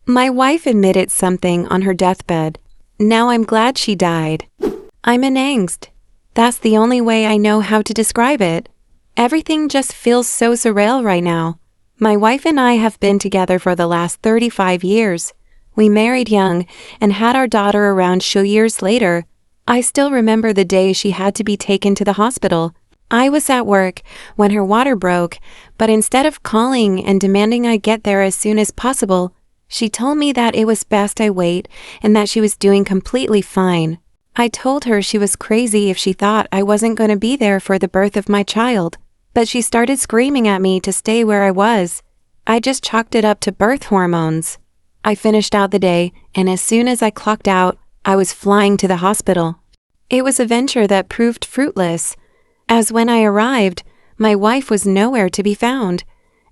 My wife admitted something on her deathbed. Now I'm glad she died. I'm in angst. That's the only way I know how to describe it. Everything just feels so surreal right now. My wife and I have been together for the last 35 years. We married young and had our daughter around 2 years later. I still remember the day she had to be taken to the hospital. I was at work when her water broke, but instead of calling and demanding I get there as soon as possible, she told me that it was best I wait and that she was doing completely fine. I told her she was crazy if she thought I wasn't going to be there for the birth of my child, but she started screaming at me to stay where I was. I just chalked it up to birth hormones. I finished out the day, and as soon as I clocked out, I was flying to the hospital. It was a venture that proved fruitless, as when I arrived, my wife was nowhere to be found,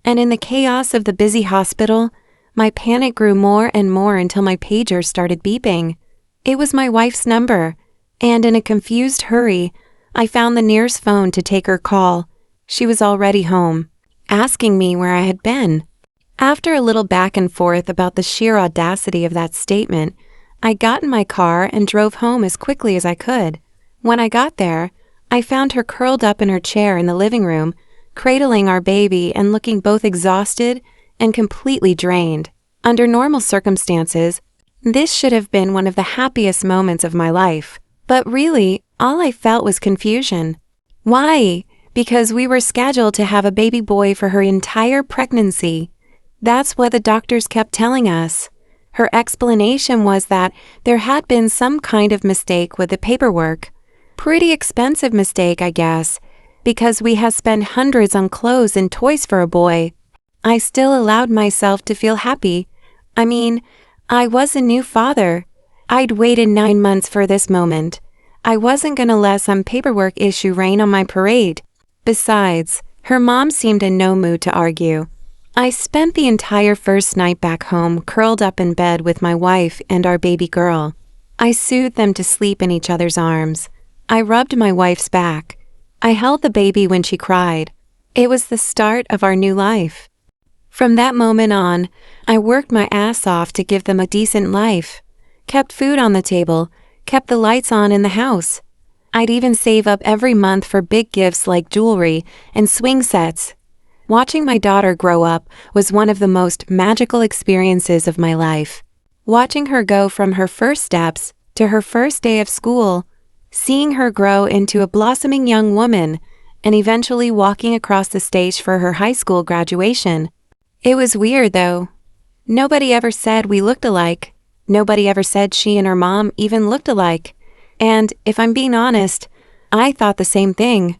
and in the chaos of the busy hospital, my panic grew more and more until my pager started beeping. It was my wife's number, and in a confused hurry, I found the nearest phone to take her call. She was already home, asking me where I had been. After a little back and forth about the sheer audacity of that statement, I got in my car and drove home as quickly as I could. When I got there, I found her curled up in her chair in the living room, cradling our baby and looking both exhausted and completely drained. Under normal circumstances, this should have been one of the happiest moments of my life. But really, all I felt was confusion. Why? Because we were scheduled to have a baby boy for her entire pregnancy. That's what the doctors kept telling us. Her explanation was that there had been some kind of mistake with the paperwork. Pretty expensive mistake, I guess, because we had spent hundreds on clothes and toys for a boy. I still allowed myself to feel happy. I mean, I was a new father. I'd waited 9 months for this moment. I wasn't gonna let some paperwork issue rain on my parade. Besides, her mom seemed in no mood to argue. I spent the entire first night back home curled up in bed with my wife and our baby girl. I soothed them to sleep in each other's arms. I rubbed my wife's back. I held the baby when she cried. It was the start of our new life. From that moment on, I worked my ass off to give them a decent life, kept food on the table, kept the lights on in the house. I'd even save up every month for big gifts like jewelry and swing sets. Watching my daughter grow up was one of the most magical experiences of my life. Watching her go from her first steps to her first day of school, seeing her grow into a blossoming young woman, and eventually walking across the stage for her high school graduation. It was weird, though. Nobody ever said we looked alike. Nobody ever said she and her mom even looked alike. And if I'm being honest, I thought the same thing.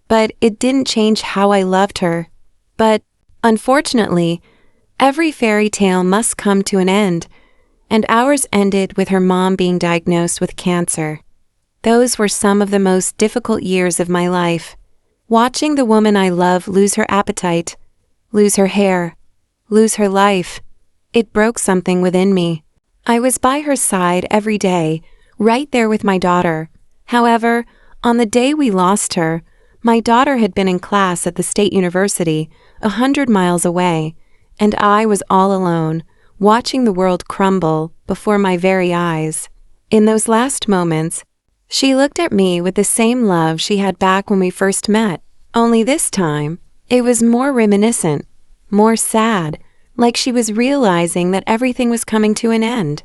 But it didn't change how I loved her. But, unfortunately, every fairy tale must come to an end, and ours ended with her mom being diagnosed with cancer. Those were some of the most difficult years of my life. Watching the woman I love lose her appetite, lose her hair, lose her life, it broke something within me. I was by her side every day, right there with my daughter. However, on the day we lost her, my daughter had been in class at the state university, 100 miles away, and I was all alone, watching the world crumble before my very eyes. In those last moments, she looked at me with the same love she had back when we first met, only this time, it was more reminiscent, more sad, like she was realizing that everything was coming to an end.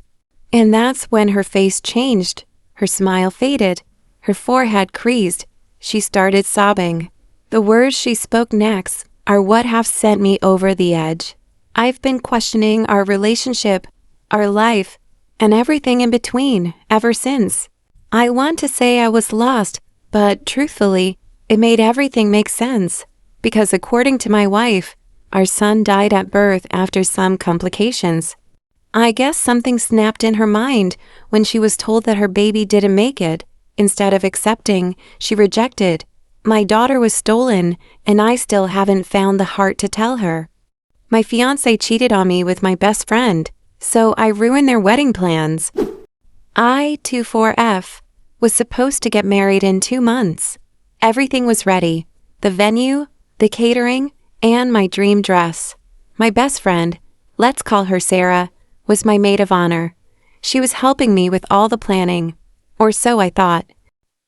And that's when her face changed, her smile faded, her forehead creased, she started sobbing. The words she spoke next are what have sent me over the edge. I've been questioning our relationship, our life, and everything in between ever since. I want to say I was lost, but truthfully, it made everything make sense. Because according to my wife, our son died at birth after some complications. I guess something snapped in her mind when she was told that her baby didn't make it. Instead of accepting, she rejected. My daughter was stolen, and I still haven't found the heart to tell her. My fiancé cheated on me with my best friend, so I ruined their wedding plans. I-24F was supposed to get married in 2 months. Everything was ready. The venue, the catering, and my dream dress. My best friend, let's call her Sarah, was my maid of honor. She was helping me with all the planning, or so I thought.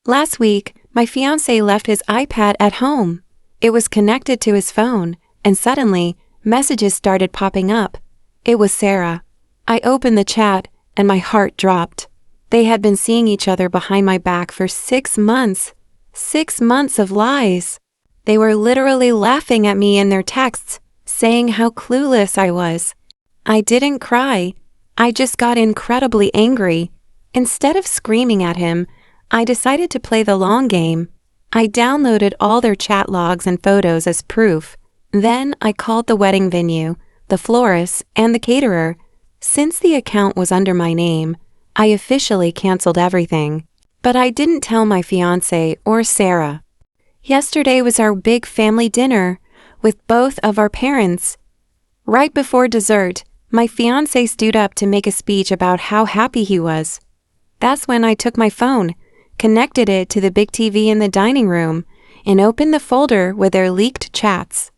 Last week, my fiancé left his iPad at home. It was connected to his phone, and suddenly, messages started popping up. It was Sarah. I opened the chat, and my heart dropped. They had been seeing each other behind my back for 6 months. 6 months of lies. They were literally laughing at me in their texts, saying how clueless I was. I didn't cry. I just got incredibly angry. Instead of screaming at him, I decided to play the long game. I downloaded all their chat logs and photos as proof. Then I called the wedding venue, the florist, and the caterer. Since the account was under my name, I officially canceled everything. But I didn't tell my fiancé or Sarah. Yesterday was our big family dinner with both of our parents. Right before dessert, my fiancé stood up to make a speech about how happy he was. That's when I took my phone, connected it to the big TV in the dining room, and opened the folder with their leaked chats.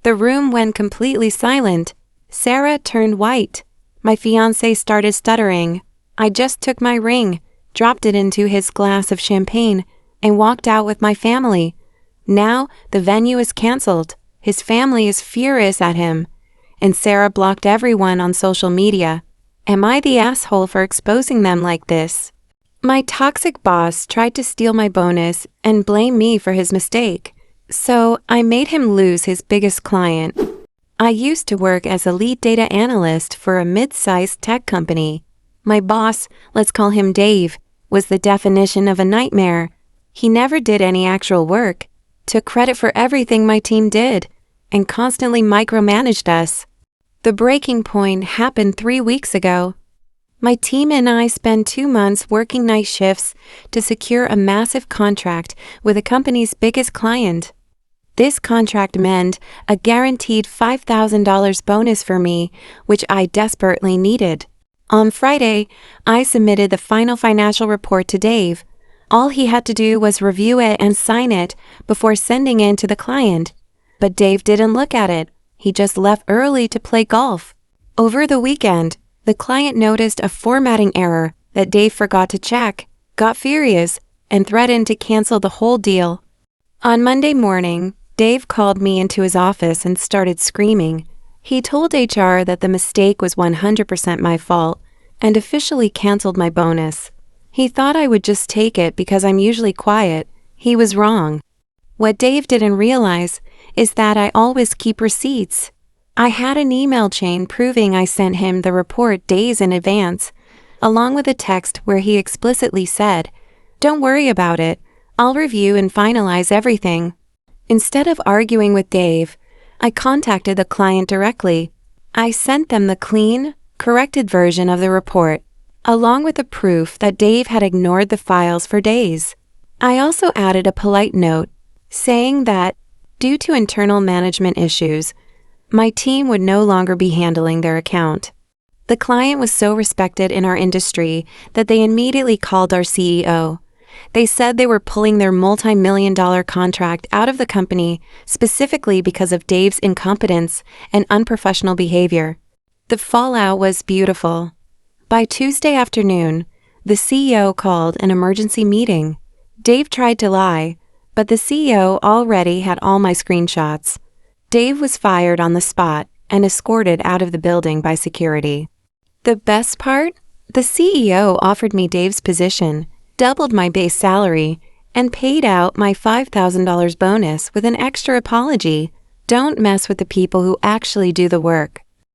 The room went completely silent. Sarah turned white. My fiancé started stuttering. I just took my ring, dropped it into his glass of champagne, and walked out with my family. Now the venue is canceled. His family is furious at him. And Sarah blocked everyone on social media. Am I the asshole for exposing them like this? My toxic boss tried to steal my bonus and blame me for his mistake. So I made him lose his biggest client. I used to work as a lead data analyst for a mid-sized tech company. My boss, let's call him Dave, was the definition of a nightmare. He never did any actual work, took credit for everything my team did, and constantly micromanaged us. The breaking point happened 3 weeks ago. My team and I spent 2 months working night shifts to secure a massive contract with the company's biggest client. This contract meant a guaranteed $5,000 bonus for me, which I desperately needed. On Friday, I submitted the final financial report to Dave. All he had to do was review it and sign it before sending it to the client. But Dave didn't look at it. He just left early to play golf. Over the weekend, the client noticed a formatting error that Dave forgot to check, got furious, and threatened to cancel the whole deal. On Monday morning, Dave called me into his office and started screaming. He told HR that the mistake was 100% my fault and officially canceled my bonus. He thought I would just take it because I'm usually quiet. He was wrong. What Dave didn't realize is that I always keep receipts. I had an email chain proving I sent him the report days in advance, along with a text where he explicitly said, "Don't worry about it. I'll review and finalize everything." Instead of arguing with Dave, I contacted the client directly. I sent them the clean, corrected version of the report, along with the proof that Dave had ignored the files for days. I also added a polite note saying that, due to internal management issues, my team would no longer be handling their account. The client was so respected in our industry that they immediately called our CEO. They said they were pulling their multi-million-dollar contract out of the company specifically because of Dave's incompetence and unprofessional behavior. The fallout was beautiful. By Tuesday afternoon, the CEO called an emergency meeting. Dave tried to lie, but the CEO already had all my screenshots. Dave was fired on the spot and escorted out of the building by security. The best part? The CEO offered me Dave's position, doubled my base salary, and paid out my $5,000 bonus with an extra apology. Don't mess with the people who actually do the work.